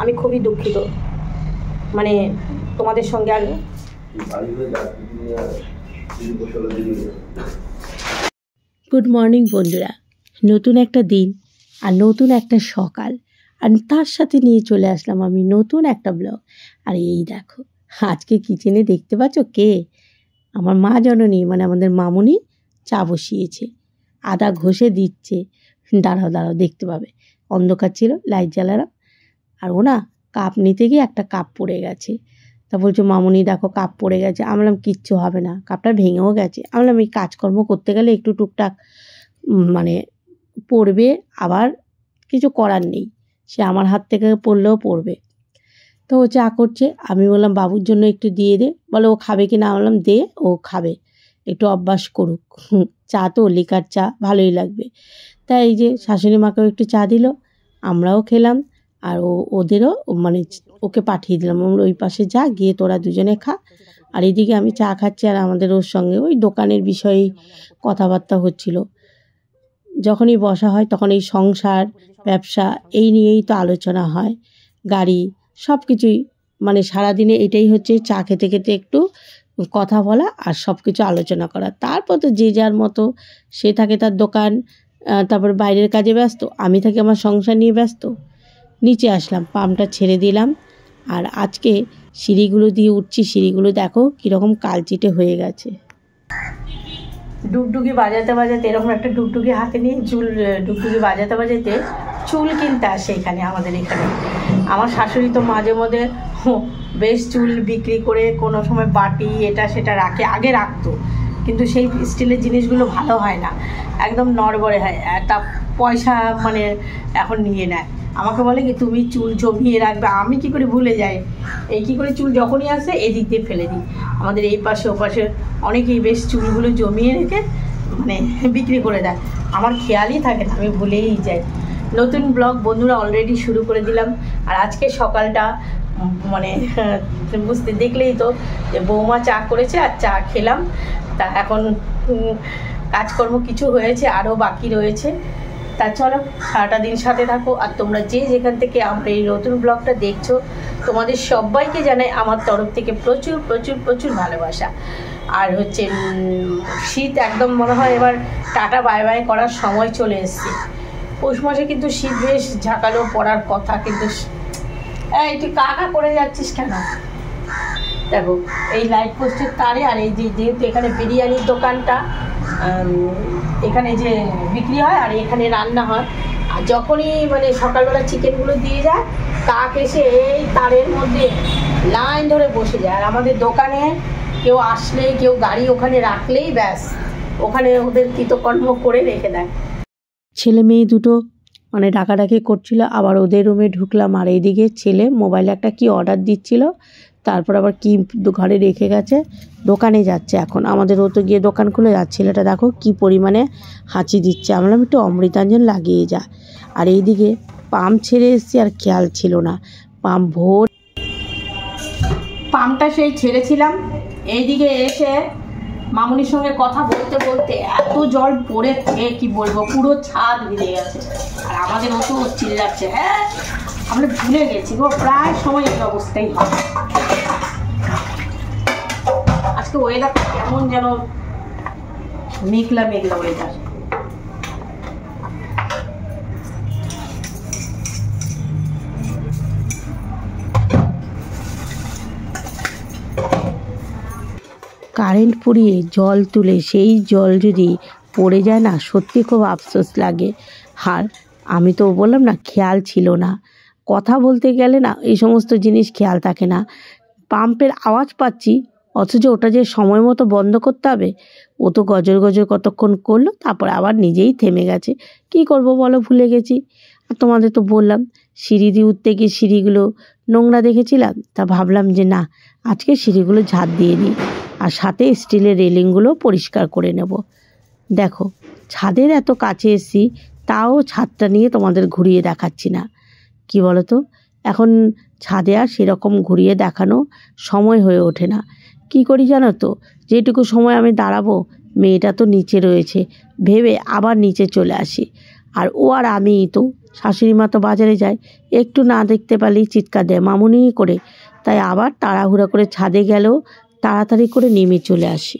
আমি খুবই দুঃখিত, মানে তোমাদের সঙ্গে আর গুড মর্নিং বন্ধুরা, নতুন একটা দিন আর নতুন একটা সকাল, আর তার সাথে নিয়ে চলে আসলাম আমি নতুন একটা ব্লগ। আর এই দেখো আজকে কিচেনে দেখতে পাচ্ছ কে? আমার মা জননী, মানে আমাদের মামুনি চা বসিয়েছে, আদা ঘষে দিচ্ছে। দাঁড়াও দাঁড়াও দেখতে পাবে, অন্ধকার ছিল, লাইট জ্বালালাম। আর ও না কাপ নিতে গিয়ে একটা কাপ পড়ে গেছে। তা বলছে মামুনি দেখো কাপ পড়ে গেছে। আমি বললাম কিচ্ছু হবে না, কাপটা ভেঙেও গেছে। আমি বললাম এই কাজকর্ম করতে গেলে একটু টুকটাক মানে পড়বে, আবার কিছু করার নেই, সে আমার হাত থেকে পড়লেও পড়বে। তো ও চা করছে, আমি বললাম বাবুর জন্য একটু দিয়ে দে। বলে ও খাবে কি না? বললাম দে, ও খাবে, একটু অভ্যাস করুক। চা তো লিকার চা ভালোই লাগবে। তাই এই যে শাশুড়ি মাকেও একটু চা দিল, আমরাও খেলাম। আর ওদেরও মানে ওকে পাঠিয়ে দিলাম, ওই পাশে যা, গিয়ে তোরা দুজনে খা। আর এইদিকে আমি চা খাচ্ছি, আর আমাদের ওর সঙ্গে ওই দোকানের বিষয়ে কথাবার্তা হচ্ছিল। যখনই বসা হয় তখন এই সংসার ব্যবসা এই নিয়েই তো আলোচনা হয়, গাড়ি সব কিছুই, মানে সারাদিনে এটাই হচ্ছে চা খেতে খেতে একটু কথা বলা আর সব কিছু আলোচনা করা। তারপর তো যে যার মতো, সে থাকে তার দোকান, তারপর বাইরের কাজে ব্যস্ত, আমি থাকি আমার সংসার নিয়ে ব্যস্ত। নিচে আসলাম, পাম্পটা ছেড়ে দিলাম, আর আজকে সিঁড়িগুলো দিয়ে উঠছি। সিঁড়িগুলো দেখো কীরকম কালচিটে হয়ে গেছে। ডুগডুগি বাজাতে বাজাতে, এরকম একটা ডুগডুগি হাতে নিয়ে ডুগডুগি বাজাতে বাজাতে চুল কিনতে আসে এখানে, আমাদের এখানে। আমার শাশুড়ি তো মাঝে মধ্যে বেশ চুল বিক্রি করে কোনো সময় বাটি এটা সেটা রাখে, আগে রাখতো, কিন্তু সেই স্টিলের জিনিসগুলো ভালো হয় না, একদম নড়বড়ে হয়, একটা পয়সা মানে এখন নিয়ে নেয়। আমাকে বলে কি তুমি চুল জমিয়ে রাখবে, আমি কি করে ভুলে যাই, এই কি করে চুল যখনই আসে এদিক দিয়ে ফেলে দিই। আমাদের এই পাশে ও পাশে অনেকেই বেশ চুলগুলো জমিয়ে রেখে মানে বিক্রি করে দেয়, আমার খেয়ালই থাকে না, আমি ভুলেই যাই। নতুন ব্লগ বন্ধুরা অলরেডি শুরু করে দিলাম। আর আজকে সকালটা মানে বুঝতে দেখলেই তো যে বৌমা চা করেছে আর চা খেলাম। তা এখন কাজকর্ম কিছু হয়েছে, আরও বাকি রয়েছে। তা চলো সারাটা দিন সাথে থাকো। আর তোমরা যে যেখান থেকে আমরা এই নতুন ব্লগটা দেখছো, তোমাদের সবাইকে জানাই আমার তরফ থেকে প্রচুর প্রচুর প্রচুর ভালোবাসা। আর হচ্ছে শীত একদম মনে হয় এবার টাটা বাই বাই করার সময় চলে এসছে। পৌষ মাসে কিন্তু শীত বেশ ঝাঁকালো পড়ার কথা, কিন্তু এই তুই কাকা করে যাচ্ছিস কেন? দেখো এই লাইট পোস্টের তারে, আর এই যেহেতু এখানে বিরিয়ানির দোকানটা, এখানে যে বিক্রি হয় আর এখানে রান্না হয়, আর যখনই মানে সকালবেলা চিকেনগুলো দিয়ে যায়, কাক এসে এই তারের মধ্যে লাইন ধরে বসে যায়। আর আমাদের দোকানে কেউ আসলেই, কেউ গাড়ি ওখানে রাখলেই ব্যাস, ওখানে ওদের কৃতকর্ম করে রেখে দেয়। ছেলে মেয়ে দুটো মানে ডাকাডাকি করছিল, আবার ওদের রুমে ঢুকলাম। আর এইদিকে ছেলে মোবাইলে একটা কি অর্ডার দিচ্ছিল, তারপর আবার কি ঘরে রেখে গেছে, দোকানে যাচ্ছে এখন। আমাদের ও তো গিয়ে দোকান খুলে যাচ্ছে। ছেলেটা দেখো কি পরিমাণে হাঁচি দিচ্ছে, আমরা একটু অমৃতাঞ্জন লাগিয়ে যা। আর এইদিকে পাম্প ছেড়ে এসছি, আর খেয়াল ছিল না পাম্প ভোর। পাম্পটা সেই ছেড়েছিলাম, এইদিকে এসে মামুনির সঙ্গে কথা বলতে বলতে এত জল পড়েছে কি বলবো, পুরো ছাদ ভিজে গেছে। আর আমাদের মতো চিল্লাচ্ছে, হ্যাঁ আমরা ভুলে গেছি গো, প্রায় সময় এই অবস্থাই হয়। আজকে ওয়েদার কেমন যেন মেঘলা মেঘলা ওয়েদার। কারেন্ট পুড়িয়ে জল তুলে সেই জল যদি পড়ে যায় না, সত্যি খুব আফসোস লাগে। আর আমি তো বললাম না খেয়াল ছিল না, কথা বলতে গেলে না এই সমস্ত জিনিস খেয়াল থাকে না। পাম্পের আওয়াজ পাচ্ছি, অথচ ওটা যে সময় মতো বন্ধ করতে হবে, ও তো গজর গজর কতক্ষণ করলো, তারপর আবার নিজেই থেমে গেছে। কি করব বলো, ভুলে গেছি। আর তোমাদের তো বললাম সিঁড়ি দিয়ে উঠতে গিয়ে সিঁড়িগুলো নোংরা দেখেছিলাম, তা ভাবলাম যে না আজকে সিঁড়িগুলো ঝাড় দিয়ে নিই, আর সাথে স্টিলের রেলিংগুলো পরিষ্কার করে নেব। দেখো ছাদের এত কাছে এসছি, তাও ছাদটা নিয়ে তোমাদের ঘুরিয়ে দেখাচ্ছি না। কি বলো তো, এখন ছাদে আর সেরকম ঘুরিয়ে দেখানো সময় হয়ে ওঠে না। কি করি জানো তো, যেটুকু সময় আমি দাঁড়াবো, মেয়েটা তো নিচে রয়েছে ভেবে আবার নিচে চলে আসি। আর ও আর আমিই তো শাশুড়ি মা তো বাজারে যায়, একটু না দেখতে পারলেই চিৎকার দেয় মামুনি করে। তাই আবার তাড়াহুড়া করে ছাদে গেলেও তাড়াতাড়ি করে নেমে চলে আসি।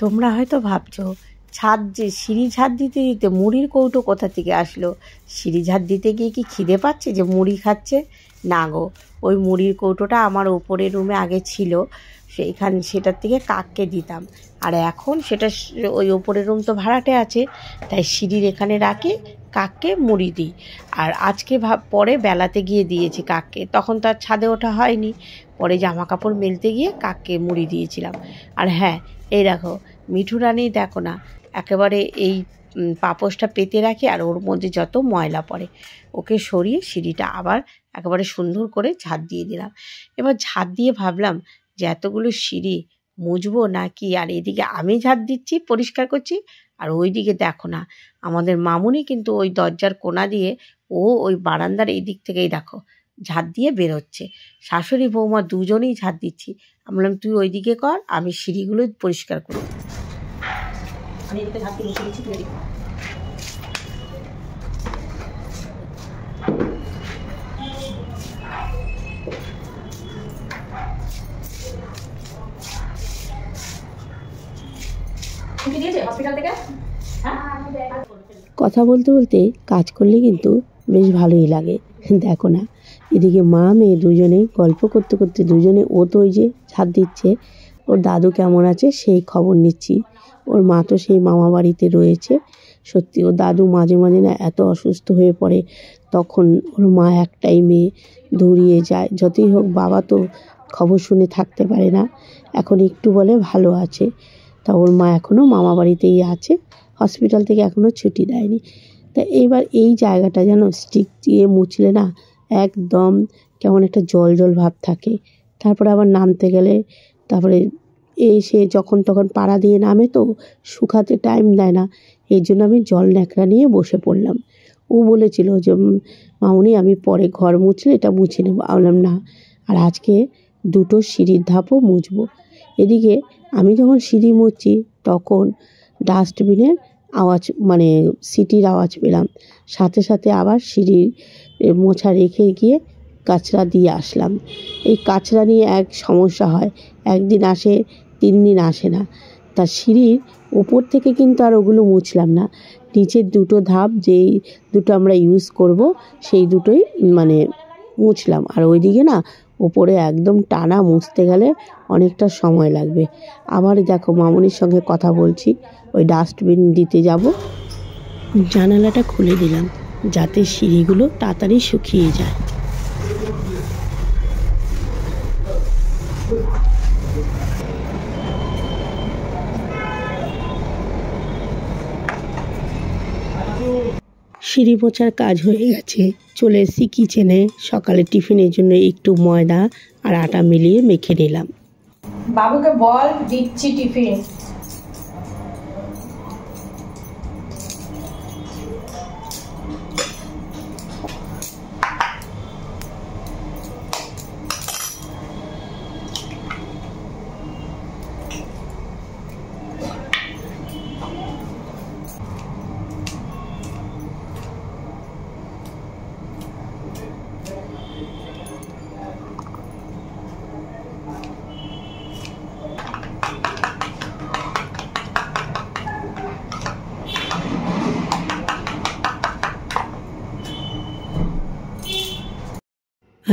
তোমরা হয়তো ভাবছো সিঁড়ি ঝাড় দিতে দিতে মুড়ির কৌটো কোথা থেকে আসলো? সিঁড়ি ঝাড় দিতে গিয়ে কি খিদে পাচ্ছে যে মুড়ি খাচ্ছে? না গো, ওই মুড়ির কৌটোটা আমার ওপরের রুমে আগে ছিল, সেটার থেকে কাককে দিতাম। আর এখন সেটা ওই ওপরের রুম তো ভাড়াটে আছে, তাই সিঁড়ির এখানে রাখি, কাককে মুড়ি দিই। আর আজকে পরে বেলাতে গিয়ে দিয়েছি কাককে, তখন তার ছাদে ওঠা হয়নি। পরে জামা কাপড় মেলতে গিয়ে কাককে মুড়ি দিয়েছিলাম। আর হ্যাঁ, এই দেখো মিঠু রানী, দেখো না একেবারে এই পাপোশটা পেতে রাখি আর ওর মধ্যে যত ময়লা পড়ে ওকে সরিয়ে সিঁড়িটা আবার একেবারে সুন্দর করে ঝাড় দিয়ে দিলাম। এবার ঝাড় দিয়ে ভাবলাম যে এতগুলো সিঁড়ি মুছবো নাকি, আর এদিকে আমি ঝাড় দিচ্ছি, পরিষ্কার করছি, আর ওইদিকে দেখো না আমাদের মামুনি কিন্তু ওই দরজার কোণা দিয়ে ওই বারান্দার এই দিক থেকেই দেখো ঝাড় দিয়ে বেরোচ্ছে। শাশুড়ি বৌমা দুজনেই ঝাড় দিচ্ছি। আমি বললাম তুই ওইদিকে কর, আমি সিঁড়িগুলো পরিষ্কার করি। আমি এদিকে ঝাড় দিয়ে বসে দিচ্ছি, তুই এদিকে। কথা বলতে বলতে কাজ করলে কিন্তু বেশ ভালোই লাগে। দেখো না এদিকে মা মেয়ে দুজনে গল্প করতে করতে দুজনে, ও তো ওই যে ঝাড় দিচ্ছে, ওর দাদু কেমন আছে সেই খবর নিচ্ছি। ওর মা তো সেই মামা বাড়িতে রয়েছে। সত্যি ওর দাদু মাঝে মাঝে না এত অসুস্থ হয়ে পড়ে, তখন ওর মা একটাই মেয়ে দৌড়িয়ে যায়। যতই হোক বাবা তো খবর শুনে থাকতে পারে না, এখন একটু বলে ভালো আছে। তা ওর মা এখনও মামা বাড়িতেই আছে, হসপিটাল থেকে এখনও ছুটি দেয়নি। তা এইবার এই জায়গাটা যেন স্টিক দিয়ে মুছলে না একদম কেমন একটা জল জল ভাব থাকে। তারপরে আবার নামতে গেলে তারপরে এসে যখন তখন পাড়া দিয়ে নামে তো শুকাতে টাইম দেয় না, এই জন্য আমি জল ন্যাকড়া নিয়ে বসে পড়লাম। ও বলেছিল যে মামুনি আমি পরে ঘর মুছলে এটা মুছে নেবো। বললাম না, আর আজকে দুটো সিঁড়ির ধাপও মুছবো। এদিকে আমি যখন সিঁড়ি মুছছি তখন ডাস্টবিনের আওয়াজ, মানে সিটির আওয়াজ পেলাম। সাথে সাথে আবার সিঁড়ির মোছা রেখে গিয়ে কাচরা দিয়ে আসলাম। এই কাচরা নিয়ে এক সমস্যা হয়, একদিন আসে 3 দিন আসে না। তা সিঁড়ির ওপর থেকে কিন্তু আর ওগুলো মুছলাম না, নিচের দুটো ধাপ যেই দুটো আমরা ইউজ করব সেই দুটোই মানে মুছলাম। আর ওইদিকে না ওপরে একদম টানা মুছতে গেলে অনেকটা সময় লাগবে। আবার দেখো মামুনির সঙ্গে কথা বলছি, ওই ডাস্টবিন দিতে যাব। জানালাটা খুলে দিলাম যাতে সিঁড়িগুলো তাড়াতাড়ি শুকিয়ে যায়। সিঁড়ি মোছার কাজ হয়ে গেছে, চলে এসেছি কিচেনে। সকালে টিফিনের জন্য একটু ময়দা আর আটা মিলিয়ে মেখে নিলাম। বাবুকে বল দিচ্ছি টিফিন।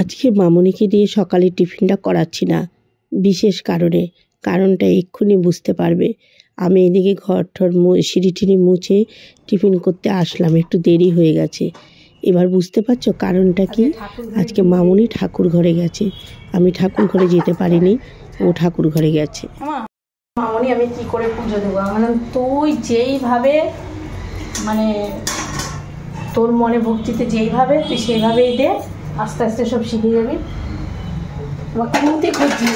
আজকে মামুনিকে দিয়ে সকালে টিফিনটা করাচ্ছি না, বিশেষ কারণটা এক্ষুনি বুঝতে পারবে। আমি এদিকে ঘর ঠর সিঁড়ি টিড়ি মুছে টিফিন করতে আসলাম, একটু দেরি হয়ে গেছে। এবার বুঝতে পারছো কারণটা কি? আজকে মামুনি ঠাকুর ঘরে গেছে, আমি ঠাকুর ঘরে যেতে পারিনি, ও ঠাকুর ঘরে গেছে। মামুনি আমি কি করে পুজো দেবো? মানে তুই যেইভাবে, মানে তোর মনে ভক্তিতে যেইভাবে তুই সেইভাবেই দে, আস্তে আস্তে সব শিখে যাবি। আমাকে কিনতে খুঁজছি,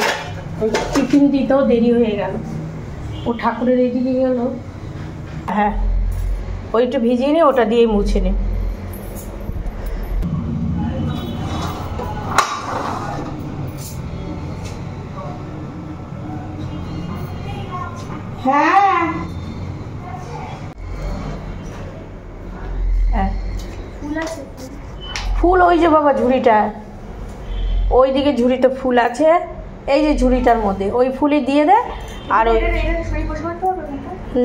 ওই টিফিন দিতেও দেরি হয়ে গেল। ও ঠাকুরের এইদিকে গেল। হ্যাঁ ওইটা ভিজিয়ে নে, ওটা দিয়েই মুছে নে। হ্যাঁ ফুল ওই যে বাবা ঝুড়িটা, ওই দিকে ঝুড়িতে ফুল আছে, এই যে ঝুড়িটার মধ্যে ওই ফুলই দিয়ে দে। আর ওই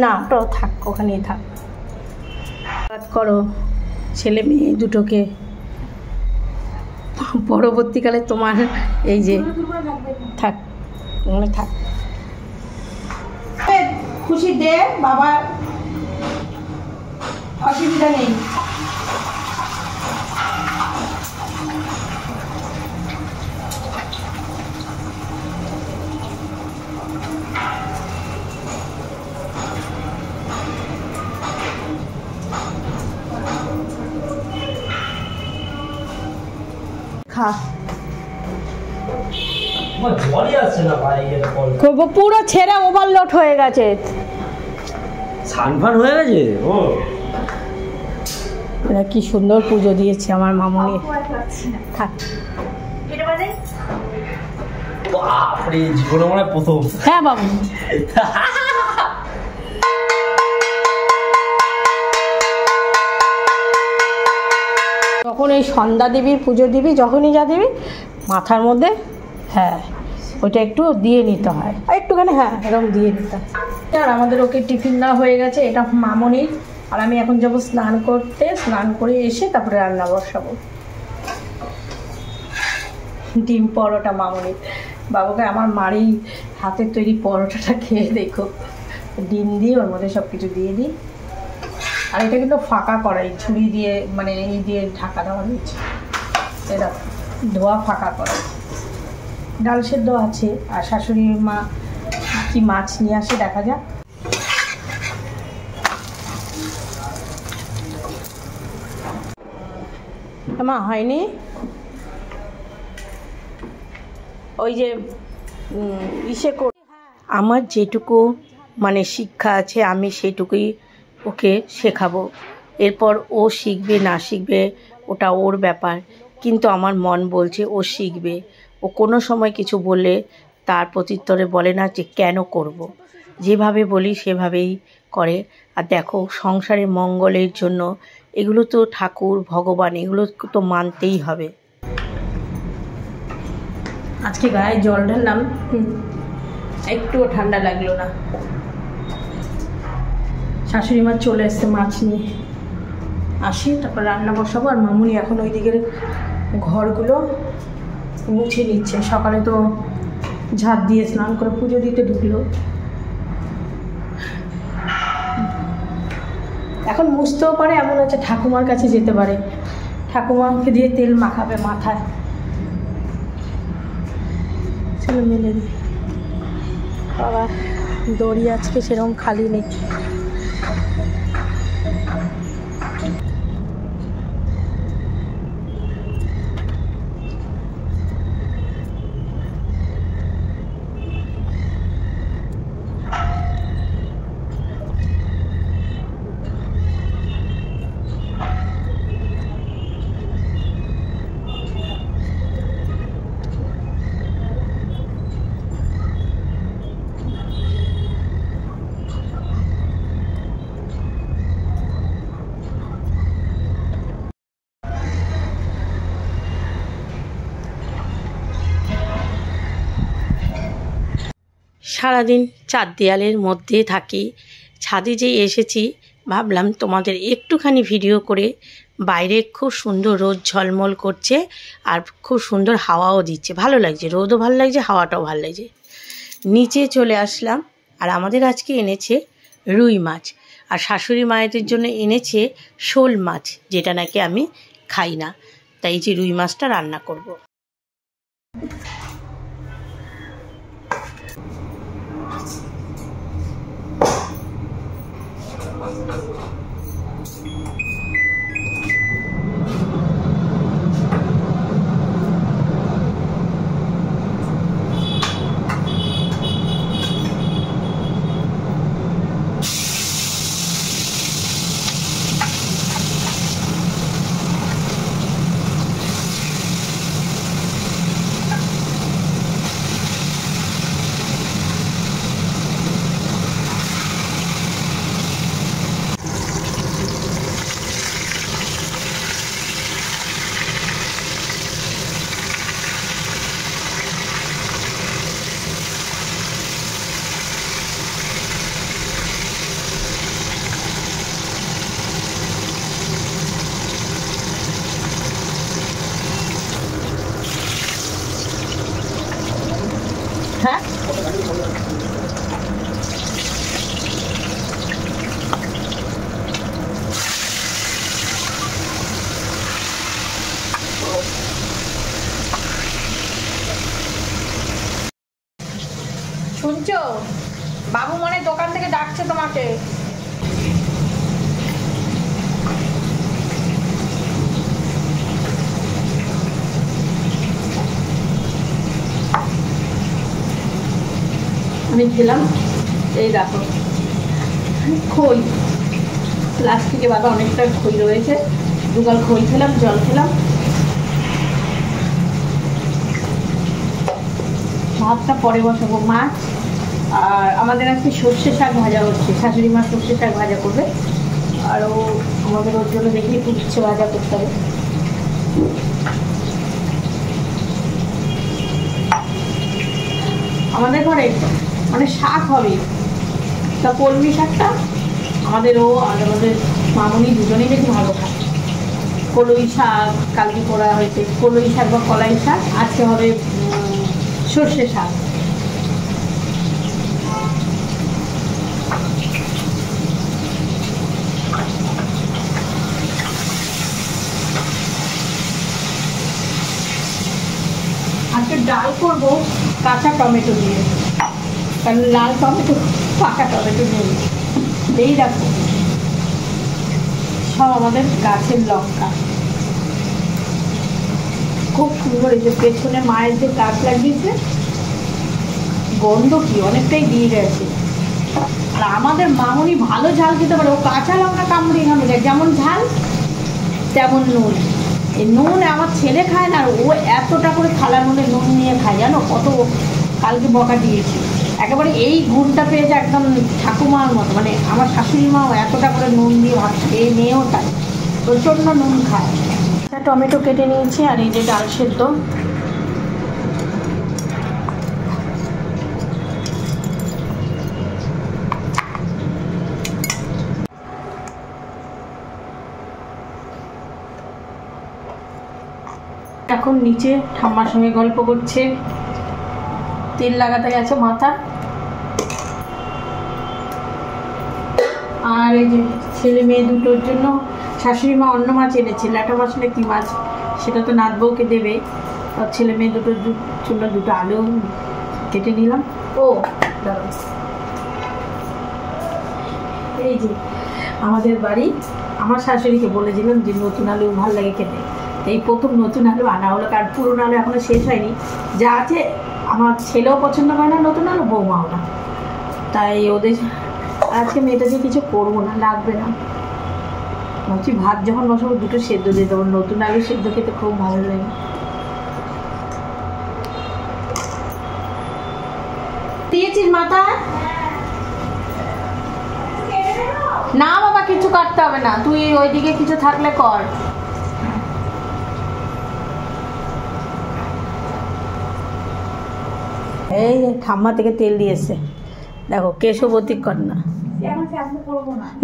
না ওটাও থাক, ওখানেই থাক। করো ছেলে মেয়ে দুটোকে, পরবর্তীকালে তোমার এই যে থাক মনে থাক। খুশি দে বাবা, অসুবিধা নেই। খা, পুরো ছেড়ে ওভারলোড হয়ে গেছে, সানফান হয়ে গেছে। ও এরা কি সুন্দর পুজো দিয়েছে আমার মামনি। থাক বাপরে, জীবনে মনে হয় প্রথম। হ্যাঁ বাবু, যখন এই সন্ধ্যা দিবি, পুজো দিবি, যখনই যা দিবি মাথার মধ্যে হ্যাঁ ওইটা একটু দিয়ে নিতে হয়, আর একটুখানি হ্যাঁ এরকম দিয়ে নিতে হয়। আর আমাদের ওকে টিফিন দেওয়া হয়ে গেছে, এটা মামনির। আর আমি এখন যাবো স্নান করতে, স্নান করে এসে তারপরে রান্না বসাবো। ডিম পরোটা মামনির, বাবুকে আমার মারই হাতের তৈরি পরোটাটা খেয়ে দেখো, ডিম দিয়ে ওর মধ্যে সব কিছু দিয়ে দিই। আর এটা কিন্তু ফাঁকা করাই, ঝুড়ি দিয়ে মানে এই দিয়ে ঢাকা দেওয়া হয়েছে, এটা ধোয়া ফাঁকা করাই। ডাল সেদ্ধ আছে, আর শাশুড়ি মা কি মাছ নিয়ে আসে দেখা যাক। মা হয়নি, ওই যে ইসে আমার যেটুকু মানে শিক্ষা আছে আমি সেটুকুই ওকে শেখাবো। এরপর ও শিখবে না শিখবে ওটা ওর ব্যাপার, কিন্তু আমার মন বলছে ও শিখবে। ও কোনো সময় কিছু বললে তার প্রত্যুত্তরে বলে না যে কেন করব, যেভাবে বলি সেভাবেই করে। আর দেখো সংসারে মঙ্গলের জন্য এগুলো তো ঠাকুর ভগবান, এগুলো তো মানতেই হবে। আজকে গায়ে জল ঢাললাম, একটুও ঠান্ডা লাগলো না। শাশুড়ি মা চলে এসছে মাছ নিয়ে, আসি তারপর রান্না বসাবো। আর মামুনি এখন ওই দিকের ঘরগুলো মুছে নিচ্ছে, সকালে তো ঝাঁট দিয়ে স্নান করে পুজো দিতে ঢুকলো, এখন মুছতেও পারে, এমন আছে ঠাকুমার কাছে যেতে পারে, ঠাকুমাকে দিয়ে তেল মাখাবে মাথায়। চলো মেলে দিই, বাবা দড়ি আজকে সেরকম খালি নেই। সারাদিন চার দেয়ালের মধ্যে থাকি, ছাদে যে এসেছি ভাবলাম তোমাদের একটুখানি ভিডিও করে। বাইরে খুব সুন্দর রোদ ঝলমল করছে, আর খুব সুন্দর হাওয়াও দিচ্ছে, ভালো লাগছে, রোদও ভালো লাগছে, হাওয়াটাও ভালো লাগছে। নিচে চলে আসলাম, আর আমাদের আজকে এনেছে রুই মাছ, আর শাশুড়ি মায়েদের জন্য এনেছে শোল মাছ, যেটা নাকি আমি খাই না, তাই যে রুই মাছটা রান্না করব। শুনছো? বাবু মনে দোকান থেকে ডাকছে তোমাকে। আমি খেলাম, এই দেখো খই, প্লাস্টিকে বাবা অনেকটা খই রয়েছে, দুগাল খই খেলাম, জল খেলাম। ভাতটা পরে বসাবো। মাছ আর আমাদের আজকে সর্ষে শাক ভাজা হচ্ছে, শাশুড়ি মা সর্ষে শাক ভাজা করবে, আরও আমাদের ওর জন্য দেখি একটু উচ্ছে ভাজা করতে হবে। আমাদের ঘরে মানে শাক হবে, তা কলমি শাকটা আমাদেরও আর আমাদের মামনি দুজনেই বেশি ভালো খায়। কলই শাক কালকে করা হয়েছে, কলই শাক বা কলাই শাক, আজকে হবে সর্ষে শাক। আজকে ডাল করবো কাঁচা টমেটো দিয়ে, কারণ লাল টমেটো পাকা টমেটো নেই। এই দেখো সব আমাদের গাছের লঙ্কা, খুব সুন্দর। এই যে পেছনে মায়ের যে গাছ লাগিয়েছে, গন্ধ কি অনেকটাই দিয়ে গেছে। আর আমাদের মামনি ভালো ঝাল খেতে পারে, ও কাঁচা লঙ্কা কামড়ে কামড়ে, যেমন ঝাল তেমন নুন। এই নুন আমার ছেলে খায় না, আর ও এতটা করে থালার মধ্যে নুন নিয়ে খায়, জানো কত কালকে বকা দিয়েছি। একেবারে এই গুণটা পেয়েছে একদম ঠাকুমার মতো, মানে আমার শাশুড়ি মাও এতটা করে নুন দিয়ে ভাত খেয়ে নিয়েও তাই প্রচণ্ড নুন খায়। টমেটো কেটে নিয়েছি, আর এই যে ডাল সেদ্ধ। এখন নিচে ঠাম্মার সঙ্গে গল্প করছে, তেল লাগাতে গেছে মাথা। আর এই যে ছেলে মেয়ে দুটোর জন্য শাশুড়ি মা অন্য মাছ এনেছে, ল্যাটা মাছ না কি মাছ, সেটা তো নাত বউকে দেবে। আর ছেলে মেয়ে দুটোর জন্য দুটো আলু কেটে নিলাম। ও দাঁড়াও, এই যে আমাদের বাড়ি, আমার শাশুড়িকে বলেছিলাম যে নতুন আলু ভালো লাগে খেতে, এই প্রথম নতুন আলু আনা হলো, কারণ পুরোনো আলু এখনো শেষ হয়নি। যা আছে আমার ছেলেও পছন্দ করে না নতুন আলু, বৌমাও না, তাই ওদের আজকে মেয়েটা যে কিছু করবো না, লাগবে না। ভাবছি ভাত যখন বসাবো দুটো সেদ্ধ দিয়ে দেবো, নতুন আলু সেদ্ধ খেতে খুব ভালো লাগে। দিয়েছিস মাথা? না বাবা কিছু কাটতে হবে না, তুই ওইদিকে কিছু থাকলে কর। এই ঠাম্মা থেকে তেল দিয়েছে, দেখো কেশবতী কন্যা।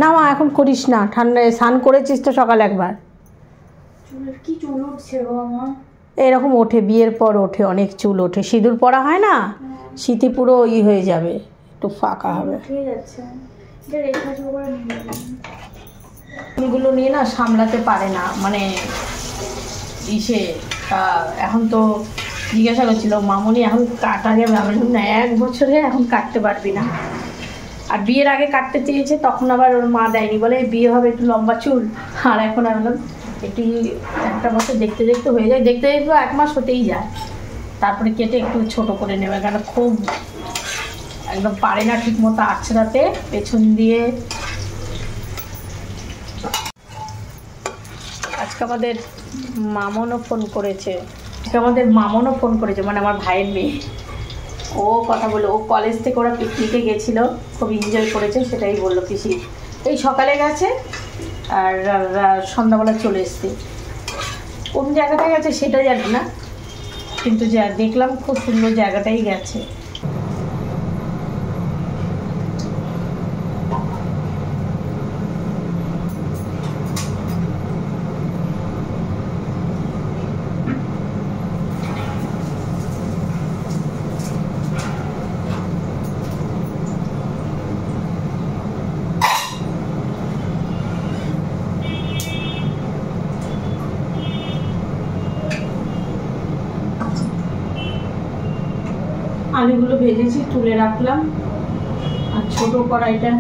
না মা এখন করিস না, ঠান্ডায় স্নান করেছিস তো সকালে একবার। কি চুল উঠছে গো আমার, এরকম ওঠে, বিয়ের পর ওঠে, অনেক চুল ওঠে, সিঁদুর পরা হয় না, শীতে পুরো হয়ে যাবে, একটু ফাঁকা হবে। ঠিক আছে, চুলগুলো নিয়ে না সামলাতে পারে না, মানে এখন তো জিজ্ঞাসা করছিল মামনি এখন কাটা যাবে, আমি বললাম না 1 বছরে এখন কাটতে পারবি না। আর বিয়ের আগে কাটতে চেয়েছে, তখন আবার ওর মা দেয়নি, বলে বিয়ে হবে একটু লম্বা চুল। আর এখন আমি বললাম একটু 1টা বছর দেখতে দেখতে হয়ে যায়, দেখতে দেখতে 1 মাস হতেই যায়, তারপরে কেটে একটু ছোট করে নেবে, কারণ খুব একদম পারে না ঠিক মতো আঁচড়াতে পেছন দিয়ে। আজকে আমাদের মামনও ফোন করেছে, মানে আমার ভাইয়ের মেয়ে। ও কথা বললো, ও কলেজ থেকে ওরা পিকনিকে গেছিলো, খুব এনজয় করেছে, সেটাই বললো পিসি। এই সকালে গেছে আর সন্ধ্যাবেলা চলে এসছে। কোন জায়গাটা গেছে সেটা জানি না, কিন্তু যা দেখলাম খুব সুন্দর জায়গাটাই গেছে। আলুগুলো ভেজেছি তুলে রাখলাম, আর ছোট কড়াইটা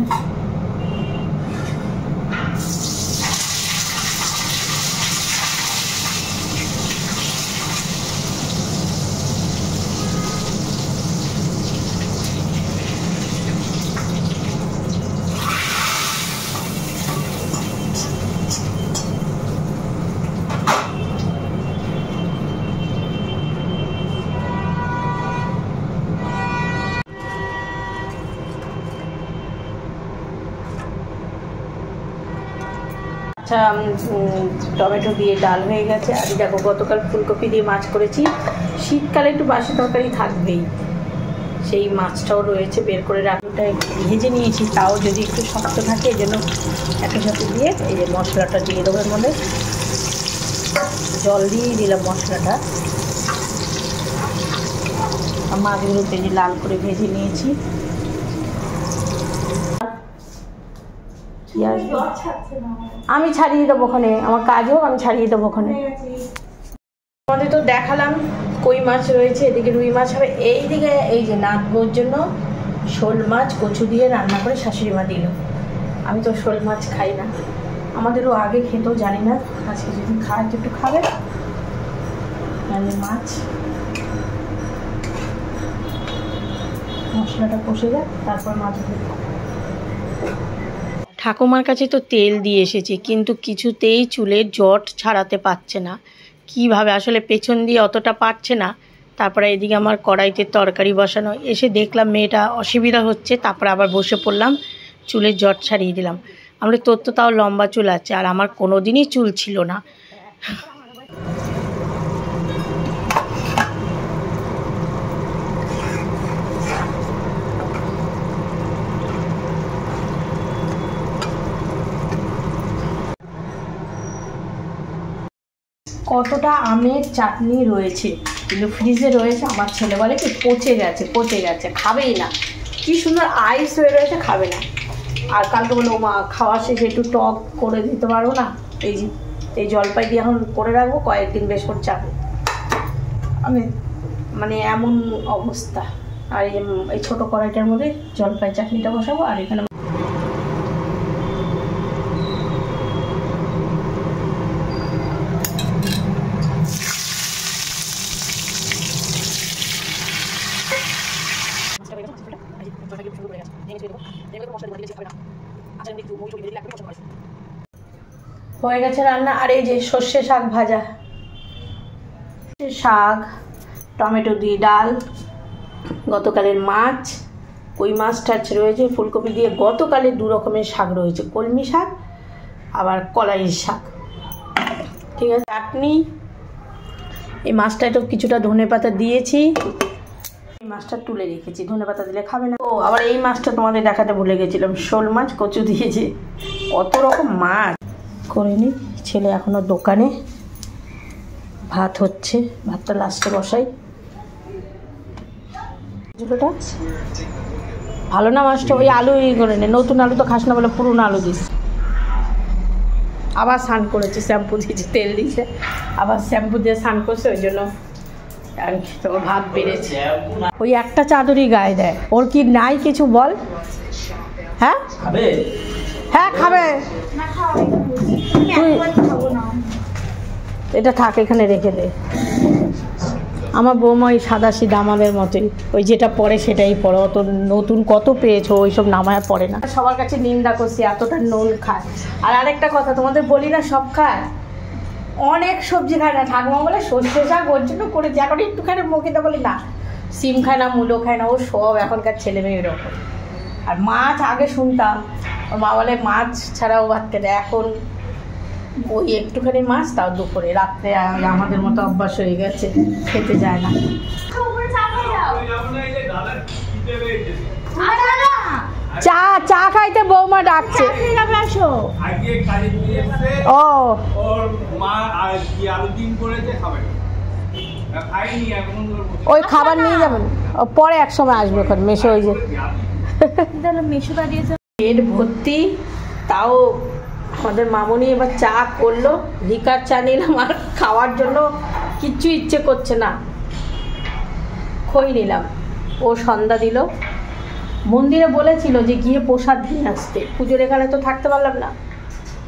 টমেটো দিয়ে ডাল হয়ে গেছে। আর দেখো গতকাল ফুলকপি দিয়ে মাছ করেছি, শীতকালে একটু বাসি তরকারি থাকবেই, সেই মাছটাও রয়েছে, বের করে রাখটা ভেজে নিয়েছি, তাও যদি একটু শক্ত থাকে এই জন্য একটু সাথে দিয়ে এই যে মশলাটা দিয়ে দেবো। এর মধ্যে জল দিয়ে দিলাম মশলাটা, মাছগুলো ভেজে লাল করে ভেজে নিয়েছি। আমি ছাড়িয়ে দেবো ওখানে, আমার কাজ হোক, আমি ছাড়িয়ে দেবো ওখানে। আমাদের তো দেখালাম কই মাছ রয়েছে, এদিকে রুই মাছ হবে, এইদিকে এই যে নাতবোর জন্য শোল মাছ কচু দিয়ে রান্না করে শাশুড়ি মা দিল। আমি তো শোল মাছ খাই না, আমাদেরও আগে খেতেও জানি না, আজকে যদি খায় তো একটু খাবে। মাছ মশলাটা কষে যায়, তারপর মাছগুলো। ঠাকুমার কাছে তো তেল দিয়ে এসেছি, কিন্তু কিছুতেই চুলের জট ছাড়াতে পারছে না, কিভাবে আসলে পেছন দিয়ে অতটা পারছে না। তারপরে এদিকে আমার কড়াইতে তরকারি বসানো, এসে দেখলাম মেয়েটা অসুবিধা হচ্ছে, তারপরে আবার বসে পড়লাম, চুলের জট ছাড়িয়ে দিলাম। আমরা তোর তো তাও লম্বা চুল আছে, আর আমার কোনো দিনই চুল ছিল না। কতটা আমের চাটনি রয়েছে, কিন্তু ফ্রিজে রয়েছে, আমার ছেলে বলে কি পচে গেছে, খাবেই না। কি সুন্দর আইস হয়ে রয়েছে, খাবে না। আর কালকে বলে ও মা খাওয়া শেষে একটু টক করে দিতে পারবো না, এই জলপাই দিয়ে এখন করে রাখবো, কয়েকদিন বেশ করে যাবে। আমি মানে এমন অবস্থা। আর এই ছোটো কড়াইটার মধ্যে জলপাই চাটনিটা বসাবো, আর এখানে হয়ে গেছে রান্না। আর এই যে সর্ষে শাক ভাজা, শাক, টমেটো দিয়ে ডাল, গতকালের মাছ, কই মাছ টাছ রয়েছে, ফুলকপি দিয়ে গতকালের 2 রকমের শাক রয়েছে, কলমি শাক আবার কলাইয়ের শাক, ঠিক আছে। চাটনি, এই মাছটায় তো কিছুটা ধনেপাতা দিয়েছি, এই মাছটা তুলে রেখেছি, ধনেপাতা দিলে খাবে না। ও আবার এই মাছটা তোমাদের দেখাতে ভুলে গেছিলাম, শোল মাছ কচু দিয়েছে, কত রকম মাছ করে নি। ছেলে এখনো দোকানে, ভাত হচ্ছে, ভাতটা লাস্টে বসাই। ঝুলোটা ভালো না মাছটা, ওই আলু করে নে, নতুন আলু তো খাস না বলে পুরনো আলু দিস। আবার স্নান করেছে, শ্যাম্পু দিয়েছে, তেল দিয়েছে, আবার শ্যাম্পু দিয়ে স্নান করছে, ওই জন্য আর তোমার ভাত বেড়েছে। ওই একটা চাদরই গায়ে দেয়, ওর কি নাই কিছু বল? হ্যাঁ হ্যাঁ খাবে, এটা থাক এখানে রেখে দে। আমার বৌমা ওই সাদা সিধা আমাদের মতোই, ওই যেটা পরে সেটাই পরে, অত নতুন কত পেয়েছো, ওইসব নামায় পড়ে না। সবার কাছে নিন্দা করছি এতটা নুন খায়। আর আরেকটা কথা তোমাদের বলি না, সব খায়, অনেক সবজি খায় না। ঠাকুমা বলে সর্ষে শাক ওর জন্য করেছি, এখন একটুখানি মুখে বলি না, সিম খায় না, মূলো খায় না, ও সব এখনকার ছেলে মেয়ে এরকম। আর মাছ আগে শুনতাম ওর মা বলে মাছ ছাড়াও ভাত খেতে, এখন ওই একটুখানি মাছ, তাও দুপুরে, রাত্রে আমাদের মতো অভ্যাস হয়ে গেছে, খেতে যায় না। চা চা খাইতে বৌমা ডাকছে, ও ওই খাবার নিয়ে যাবেন, পরে এক সময় আসবে, ওখানে মেশো, ওই যে মেশো দাঁড়িয়েছে পেট ভর্তি। তাও আমাদের মামনি এবার চা করলো, লিকার চা নিলাম, আর খাওয়ার জন্য কিচ্ছু ইচ্ছে করছে না, খই নিলাম, ও সন্ধ্যা দিল, মন্দিরে বলেছিল যে গিয়ে প্রসাদ নিয়ে আসতে, পুজোর এখানে তো থাকতে পারলাম না,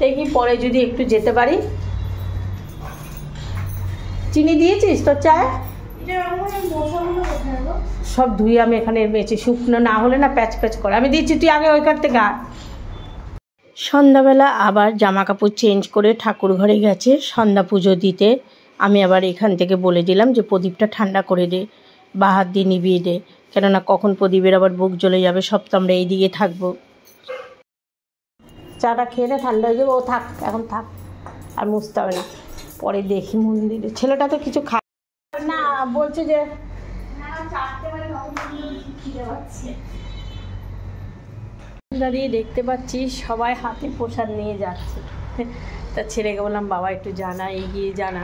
দেখি পরে যদি একটু যেতে পারি। চিনি দিয়েছিস তোর চায়? সব ধুয়ে আমি এখানে বেঁচে, শুকনো না হলে না প্যাচ প্যাচ করে। আমি দিচ্ছি, তুই আগে ওইখান থেকে আয়। সন্ধ্যাবেলা আবার জামা কাপড় চেঞ্জ করে ঠাকুর ঘরে গেছে সন্ধ্যা পুজো দিতে। আমি আবার এখান থেকে বলে দিলাম যে প্রদীপটা ঠান্ডা করে দে বা হাত দিয়ে নিভিয়ে দে, কেননা কখন প্রদীপের আবার বুক জ্বলে যাবে, সব তো আমরা এই দিকে থাকবো। চাটা খেয়ে নে, ঠান্ডা হয়ে যাবে। ও থাক, এখন থাক, আর মুছতে হবে না, পরে দেখি মন্দিরে। ছেলেটা তো কিছু খায় না, বলছে যে দাঁড়িয়ে দেখতে পাচ্ছি সবাই হাতে প্রসাদ নিয়ে যাচ্ছে। তা ছেলেকে বললাম, বাবা একটু জানা, এগিয়ে জানা,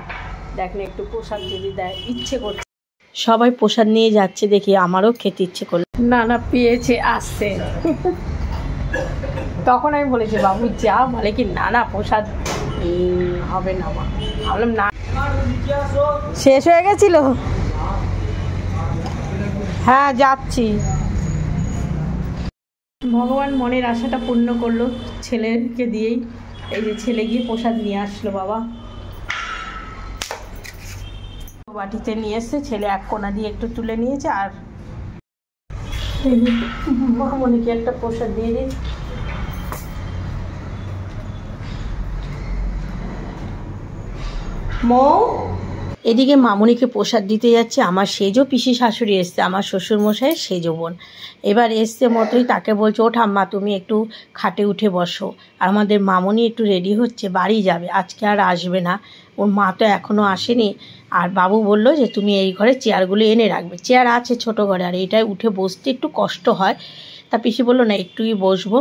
দেখ না একটু প্রসাদ যদি দেয়, ইচ্ছে করছে। সবাই প্রসাদ নিয়ে যাচ্ছে দেখি আমারও খেতে ইচ্ছে করলো। না না, পেয়েছে, আসছে। তখন আমি বলেছি, বাবু যা, বলে কি না না প্রসাদ হবে না। মা ভাবলাম না, শেষ হয়ে গেছিল। হ্যাঁ যাচ্ছি। ভগবান মনের আশাটা পূর্ণ করলো ছেলেকে দিয়েই। এই যে ছেলে গিয়ে প্রসাদ নিয়ে আসলো। বাবা বাটিতে নিয়ে এসছে, ছেলে এক কোনা দিয়ে একটু তুলে নিয়েছে, আর মনিকে একটা প্রসাদ দিয়ে দিই। মৌ, এদিকে মামুনিকে প্রসাদ দিতে যাচ্ছে আমার সেজো পিসি শাশুড়ি এসছে, আমার শ্বশুরমশাইয়ের সেজো বোন। এবার এসছে মতোই তাকে বলছে, ও ঠাম্মা তুমি একটু খাটে উঠে বসো। আর আমাদের মামুনি একটু রেডি হচ্ছে, বাড়ি যাবে, আজকে আর আসবে না, ওর মা তো এখনও আসেনি। আর বাবু বললো যে তুমি এই ঘরে চেয়ারগুলো এনে রাখবে। চেয়ার আছে ছোটো ঘরে, আর এটাই উঠে বসতে একটু কষ্ট হয়। তা পিসি বললো না একটুই বসবো।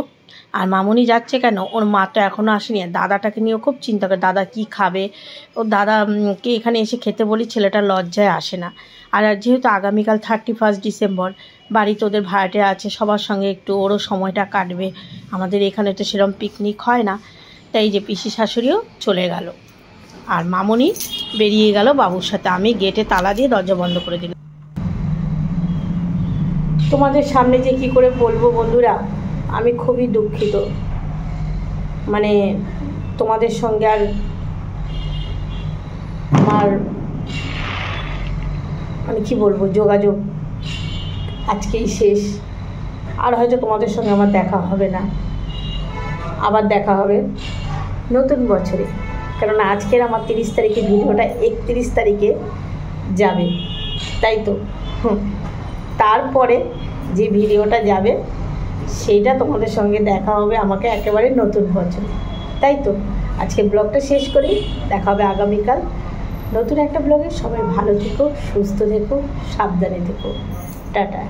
আর মামুনি যাচ্ছে কেন, ওর মা তো এখনও আসেনি। আর দাদাটাকে নিয়েও খুব চিন্তা করে, দাদা কি খাবে। ওর দাদাকে এখানে এসে খেতে বলি, ছেলেটা লজ্জায় আসে না। আর যেহেতু আগামীকাল 31 ডিসেম্বর, বাড়িতে ওদের ভাড়াটে আছে, সবার সঙ্গে একটু ওরও সময়টা কাটবে। আমাদের এখানে তো সেরকম পিকনিক হয় না। তাই যে পিসি শাশুড়িও চলে গেল, আর মামুনি বেরিয়ে গেল বাবুর সাথে। আমি গেটে তালা দিয়ে দরজা বন্ধ করে দিলাম। তোমাদের সামনে যে কি করে বলবো বন্ধুরা, আমি খুবই দুঃখিত। মানে তোমাদের সঙ্গে আর আমার মানে কি বলবো, যোগাযোগ আজকেই শেষ। আর হয়তো তোমাদের সঙ্গে আমার দেখা হবে না, আবার দেখা হবে নতুন বছরে। কেননা আজকের আমার 30 তারিখে ভিডিওটা 31 তারিখে যাবে, তাই তো। তারপরে যে ভিডিওটা যাবে সেইটা তোমাদের সঙ্গে দেখা হবে আমাকে একেবারে নতুন বছর, তাই তো। আজকে ব্লগটা শেষ করি, দেখা হবে আগামীকাল নতুন একটা ব্লগে। সবাই ভালো থেকো, সুস্থ থেকো, সাবধানে থেকো, টাটা।